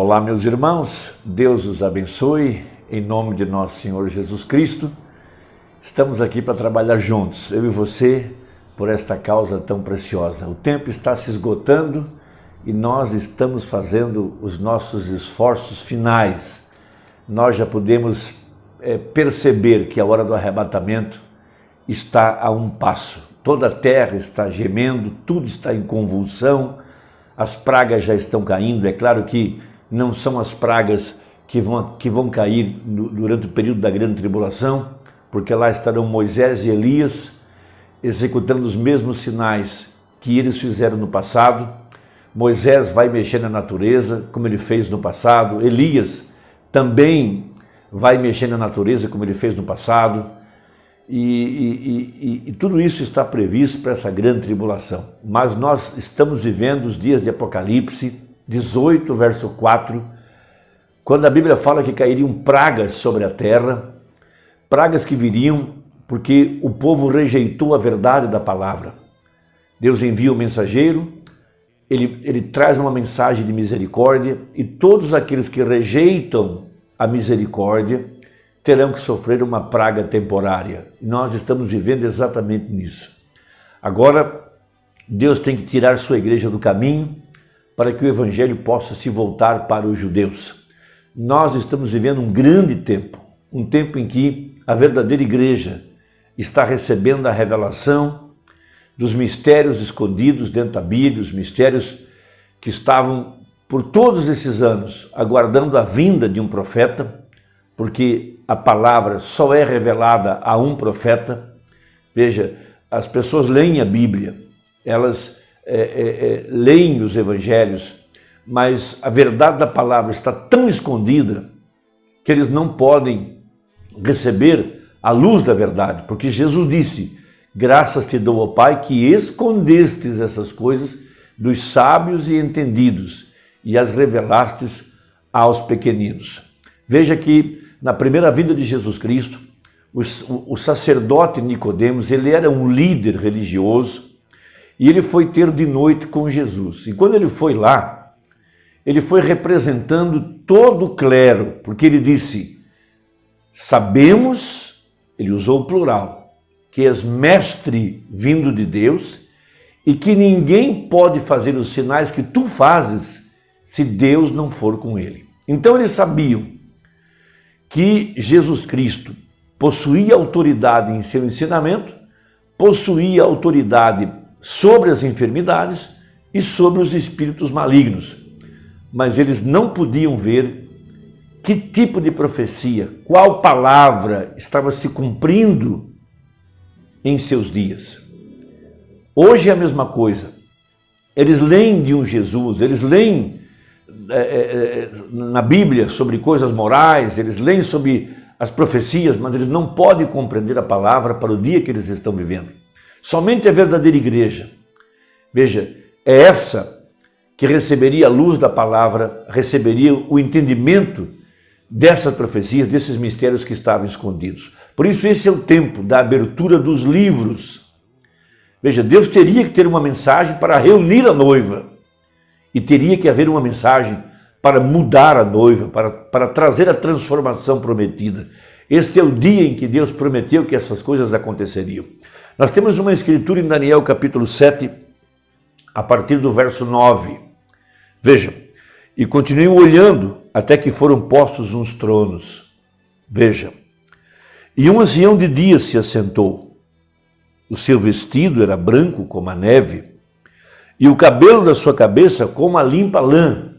Olá, meus irmãos, Deus os abençoe, em nome de nosso Senhor Jesus Cristo. Estamos aqui para trabalhar juntos, eu e você, por esta causa tão preciosa. O tempo está se esgotando e nós estamos fazendo os nossos esforços finais. Nós já podemos perceber que a hora do arrebatamento está a um passo. Toda a terra está gemendo, tudo está em convulsão, as pragas já estão caindo. É claro que não são as pragas que vão cair durante o período da grande tribulação, porque lá estarão Moisés e Elias executando os mesmos sinais que eles fizeram no passado. Moisés vai mexer na natureza, como ele fez no passado. Elias também vai mexer na natureza, como ele fez no passado. E tudo isso está previsto para essa grande tribulação. Mas nós estamos vivendo os dias de Apocalipse 18, verso 4, quando a Bíblia fala que cairiam pragas sobre a terra, pragas que viriam porque o povo rejeitou a verdade da palavra. Deus envia o mensageiro, ele traz uma mensagem de misericórdia, e todos aqueles que rejeitam a misericórdia terão que sofrer uma praga temporária. Nós estamos vivendo exatamente nisso. Agora, Deus tem que tirar sua igreja do caminho para que o evangelho possa se voltar para os judeus. Nós estamos vivendo um grande tempo, um tempo em que a verdadeira igreja está recebendo a revelação dos mistérios escondidos dentro da Bíblia, os mistérios que estavam por todos esses anos aguardando a vinda de um profeta, porque a palavra só é revelada a um profeta. Veja, as pessoas leem a Bíblia, elas leem os evangelhos, mas a verdade da palavra está tão escondida que eles não podem receber a luz da verdade, porque Jesus disse: graças te dou, ó Pai, que escondestes essas coisas dos sábios e entendidos e as revelastes aos pequeninos. Veja que na primeira vinda de Jesus Cristo, o sacerdote Nicodemos, ele era um líder religioso, e ele foi ter de noite com Jesus. E quando ele foi lá, ele foi representando todo o clero, porque ele disse: sabemos, ele usou o plural, que és mestre vindo de Deus e que ninguém pode fazer os sinais que tu fazes se Deus não for com ele. Então eles sabiam que Jesus Cristo possuía autoridade em seu ensinamento, possuía autoridade sobre as enfermidades e sobre os espíritos malignos, mas eles não podiam ver que tipo de profecia, qual palavra estava se cumprindo em seus dias. Hoje é a mesma coisa. Eles leem de um Jesus, eles leem na Bíblia sobre coisas morais, eles leem sobre as profecias, mas eles não podem compreender a palavra para o dia que eles estão vivendo. Somente a verdadeira igreja, veja, é essa que receberia a luz da palavra, receberia o entendimento dessas profecias, desses mistérios que estavam escondidos. Por isso esse é o tempo da abertura dos livros. Veja, Deus teria que ter uma mensagem para reunir a noiva, e teria que haver uma mensagem para mudar a noiva, para trazer a transformação prometida. Este é o dia em que Deus prometeu que essas coisas aconteceriam. Nós temos uma escritura em Daniel capítulo 7, a partir do verso 9. Veja, e continuem olhando até que foram postos uns tronos. Veja, e um ancião de dias se assentou. O seu vestido era branco como a neve, e o cabelo da sua cabeça como a limpa lã.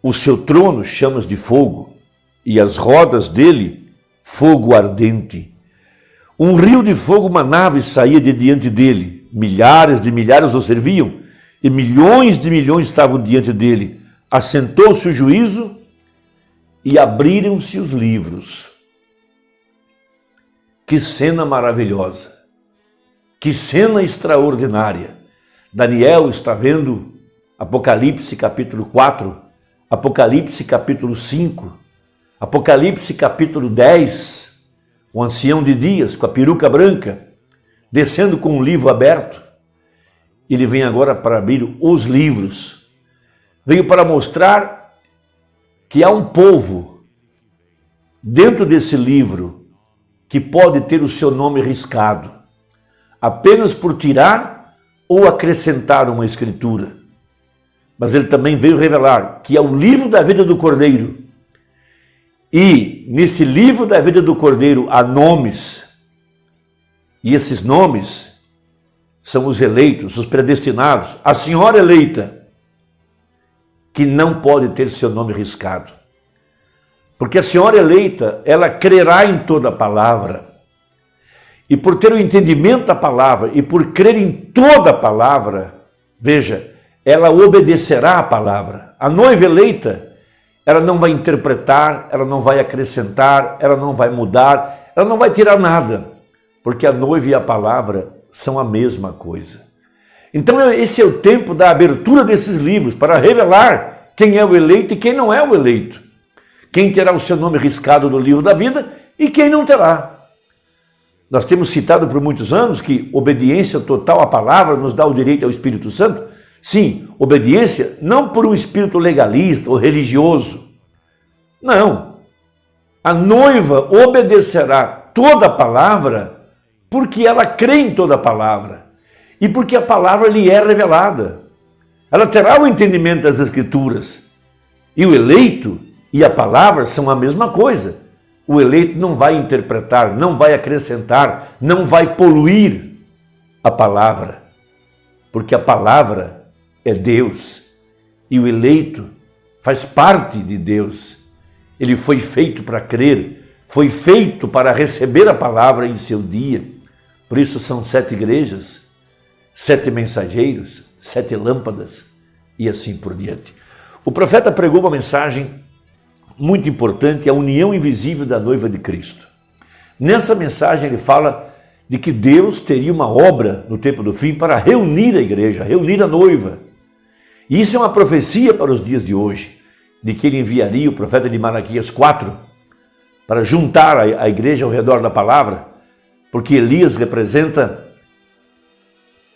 O seu trono chamas de fogo, e as rodas dele fogo ardente. Um rio de fogo manava e saía de diante dele. Milhares de milhares o serviam, e milhões de milhões estavam diante dele. Assentou-se o juízo e abriram-se os livros. Que cena maravilhosa! Que cena extraordinária! Daniel está vendo Apocalipse capítulo 4, Apocalipse capítulo 5, Apocalipse capítulo 10, o ancião de dias com a peruca branca, descendo com um livro aberto. Ele vem agora para abrir os livros. veio para mostrar que há um povo dentro desse livro que pode ter o seu nome riscado, apenas por tirar ou acrescentar uma escritura. Mas ele também veio revelar que é o livro da vida do Cordeiro. E nesse livro da vida do Cordeiro há nomes. E esses nomes são os eleitos, os predestinados. A senhora eleita, que não pode ter seu nome riscado. Porque a senhora eleita, ela crerá em toda a palavra. E por ter o entendimento da palavra e por crer em toda a palavra, veja, ela obedecerá à palavra. A noiva eleita, ela não vai interpretar, ela não vai acrescentar, ela não vai mudar, ela não vai tirar nada, porque a noiva e a palavra são a mesma coisa. Então esse é o tempo da abertura desses livros, para revelar quem é o eleito e quem não é o eleito. Quem terá o seu nome riscado no livro da vida e quem não terá. Nós temos citado por muitos anos que obediência total à palavra nos dá o direito ao Espírito Santo. Sim, obediência não por um espírito legalista ou religioso. Não. A noiva obedecerá toda a palavra porque ela crê em toda a palavra e porque a palavra lhe é revelada. Ela terá o entendimento das Escrituras. E o eleito e a palavra são a mesma coisa. O eleito não vai interpretar, não vai acrescentar, não vai poluir a palavra, porque a palavra é Deus, e o eleito faz parte de Deus. Ele foi feito para crer, foi feito para receber a palavra em seu dia. Por isso são 7 igrejas, 7 mensageiros, 7 lâmpadas e assim por diante. O profeta pregou uma mensagem muito importante, a união invisível da noiva de Cristo. Nessa mensagem ele fala de que Deus teria uma obra no tempo do fim para reunir a igreja, reunir a noiva. E isso é uma profecia para os dias de hoje, de que ele enviaria o profeta de Malaquias 4 para juntar a igreja ao redor da palavra, porque Elias representa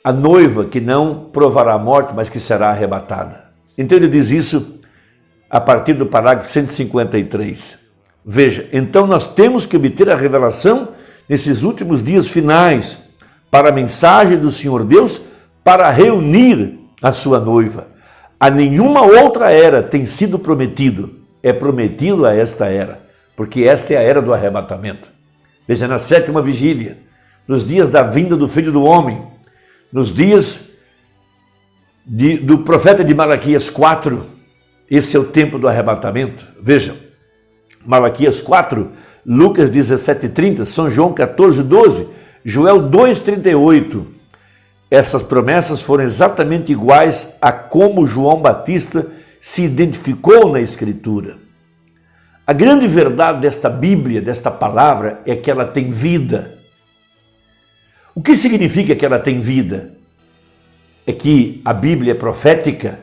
a noiva que não provará a morte, mas que será arrebatada. Então ele diz isso a partir do parágrafo 153. Veja, então nós temos que obter a revelação nesses últimos dias finais para a mensagem do Senhor Deus para reunir a sua noiva. A nenhuma outra era tem sido prometido, é prometido a esta era, porque esta é a era do arrebatamento. Veja, na 7ª vigília, nos dias da vinda do Filho do Homem, nos dias do profeta de Malaquias 4, esse é o tempo do arrebatamento. Veja, Malaquias 4, Lucas 17:30, São João 14:12, Joel 2:38. Essas promessas foram exatamente iguais a como João Batista se identificou na Escritura. A grande verdade desta Bíblia, desta palavra, é que ela tem vida. O que significa que ela tem vida? É que a Bíblia é profética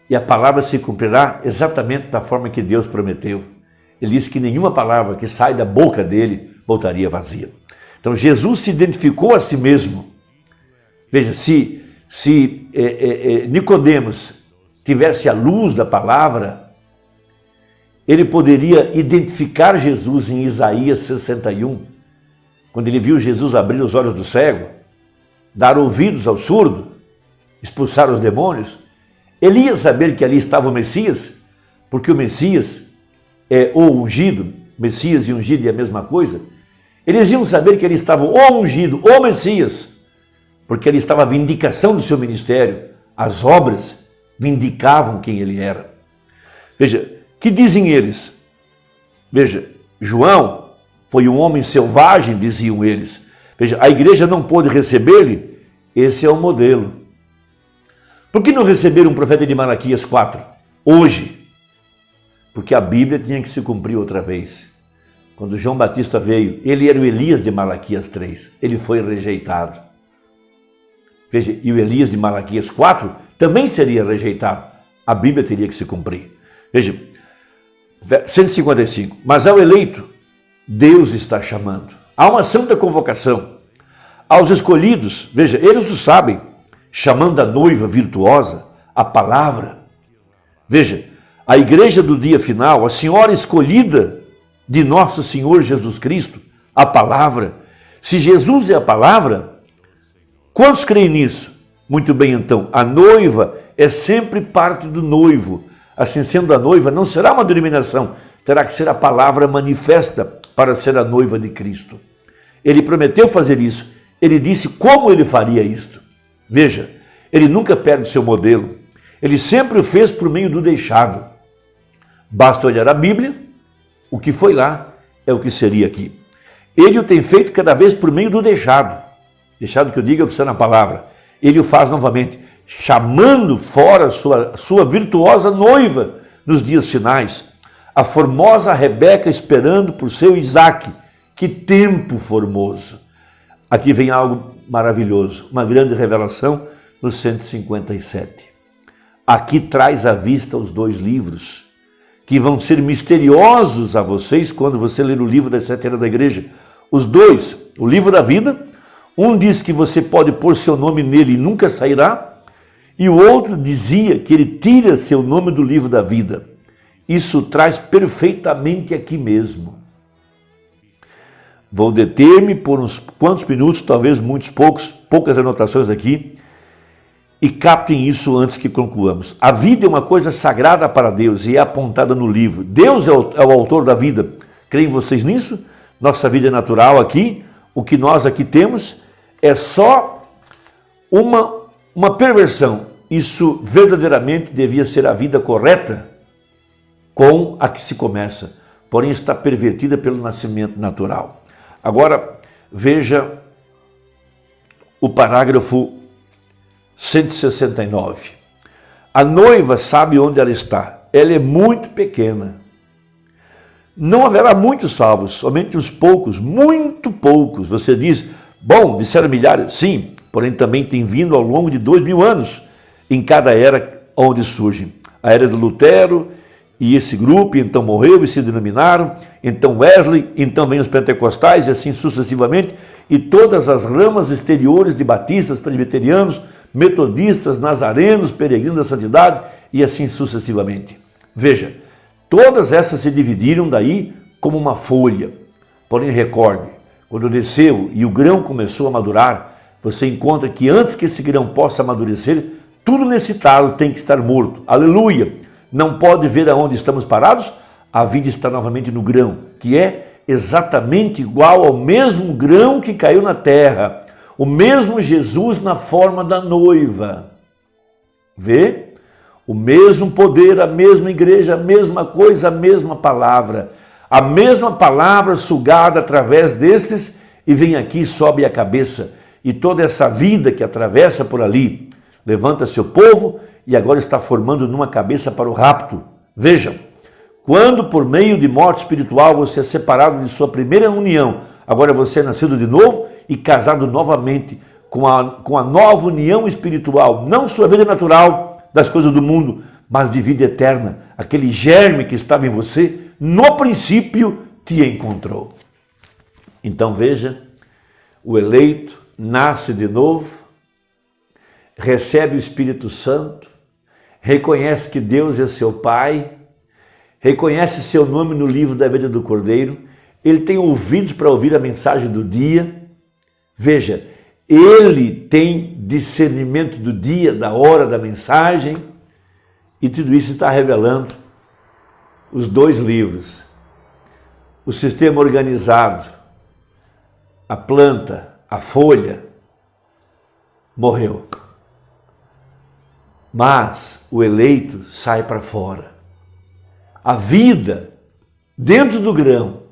e a palavra se cumprirá exatamente da forma que Deus prometeu. Ele disse que nenhuma palavra que sai da boca dele voltaria vazia. Então Jesus se identificou a si mesmo. Veja, se Nicodemos tivesse a luz da palavra, ele poderia identificar Jesus em Isaías 61, quando ele viu Jesus abrir os olhos do cego, dar ouvidos ao surdo, expulsar os demônios. Ele ia saber que ali estava o Messias, porque o Messias é o ungido, Messias e ungido é a mesma coisa. Eles iam saber que ele estava o ungido, o Messias, porque ele estava a vindicação do seu ministério. As obras vindicavam quem ele era. Veja, que dizem eles? Veja, João foi um homem selvagem, diziam eles. Veja, a igreja não pôde recebê-lo, esse é o modelo. Por que não receberam um profeta de Malaquias 4? Hoje. Porque a Bíblia tinha que se cumprir outra vez. Quando João Batista veio, ele era o Elias de Malaquias 3. Ele foi rejeitado. Veja, e o Elias de Malaquias 4 também seria rejeitado. A Bíblia teria que se cumprir. Veja, 155. Mas ao eleito, Deus está chamando. Há uma santa convocação. Aos escolhidos, veja, eles o sabem, chamando a noiva virtuosa, a palavra. Veja, a igreja do dia final, a senhora escolhida de nosso Senhor Jesus Cristo, a palavra. Se Jesus é a palavra, quantos creem nisso? Muito bem, então, a noiva é sempre parte do noivo. Assim sendo a noiva, não será uma denominação, terá que ser a palavra manifesta para ser a noiva de Cristo. Ele prometeu fazer isso, ele disse como ele faria isto. Veja, ele nunca perde seu modelo, ele sempre o fez por meio do deixado. Basta olhar a Bíblia, o que foi lá é o que seria aqui. Ele o tem feito cada vez por meio do deixado. Deixado que eu diga é o que está na palavra. Ele o faz novamente, chamando fora sua virtuosa noiva nos dias finais. A formosa Rebeca esperando por seu Isaque. Que tempo formoso! Aqui vem algo maravilhoso, uma grande revelação no 157. Aqui traz à vista os dois livros, que vão ser misteriosos a vocês quando você ler o livro das 7 eras da igreja. Os dois, o livro da vida, um diz que você pode pôr seu nome nele e nunca sairá, e o outro dizia que ele tira seu nome do livro da vida. Isso traz perfeitamente aqui mesmo. Vou deter-me por uns quantos minutos, talvez muitos poucas anotações aqui, e captem isso antes que concluamos. A vida é uma coisa sagrada para Deus e é apontada no livro. Deus é o autor da vida. Creem vocês nisso? Nossa vida é natural aqui, o que nós aqui temos é só uma perversão. Isso verdadeiramente devia ser a vida correta com a que se começa, porém está pervertida pelo nascimento natural. Agora, veja o parágrafo 169. A noiva sabe onde ela está. Ela é muito pequena. Não haverá muitos salvos, somente uns poucos, muito poucos. Você diz, bom, disseram milhares. Sim, porém também tem vindo ao longo de 2000 anos em cada era onde surge. A era de Lutero e esse grupo, então morreu e se denominaram, então Wesley, então vem os pentecostais e assim sucessivamente, e todas as ramas exteriores de batistas, presbiterianos, metodistas, nazarenos, peregrinos da santidade e assim sucessivamente. Veja, todas essas se dividiram daí como uma folha. Porém, recorde, quando desceu e o grão começou a madurar, você encontra que antes que esse grão possa amadurecer, tudo nesse talo tem que estar morto. Aleluia! Não pode ver aonde estamos parados? A vida está novamente no grão, que é exatamente igual ao mesmo grão que caiu na terra. O mesmo Jesus na forma da noiva. Vê? O mesmo poder, a mesma igreja, a mesma coisa, a mesma palavra. A mesma palavra sugada através destes e vem aqui, sobe a cabeça. E toda essa vida que atravessa por ali, levanta seu povo e agora está formando numa cabeça para o rapto. Vejam, quando por meio de morte espiritual você é separado de sua primeira união, agora você é nascido de novo e casado novamente com a nova união espiritual, não sua vida natural das coisas do mundo, mas de vida eterna. Aquele germe que estava em você, no princípio te encontrou. Então veja, o eleito nasce de novo, recebe o Espírito Santo, reconhece que Deus é seu Pai, reconhece seu nome no livro da vida do Cordeiro, ele tem ouvidos para ouvir a mensagem do dia. Veja, ele tem discernimento do dia, da hora, da mensagem, e tudo isso está revelando os dois livros. O sistema organizado, a planta, a folha, morreu. Mas o eleito sai para fora. A vida dentro do grão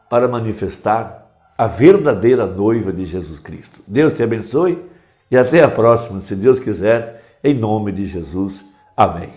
para manifestar a verdadeira noiva de Jesus Cristo. Deus te abençoe e até a próxima, se Deus quiser, em nome de Jesus. Amém.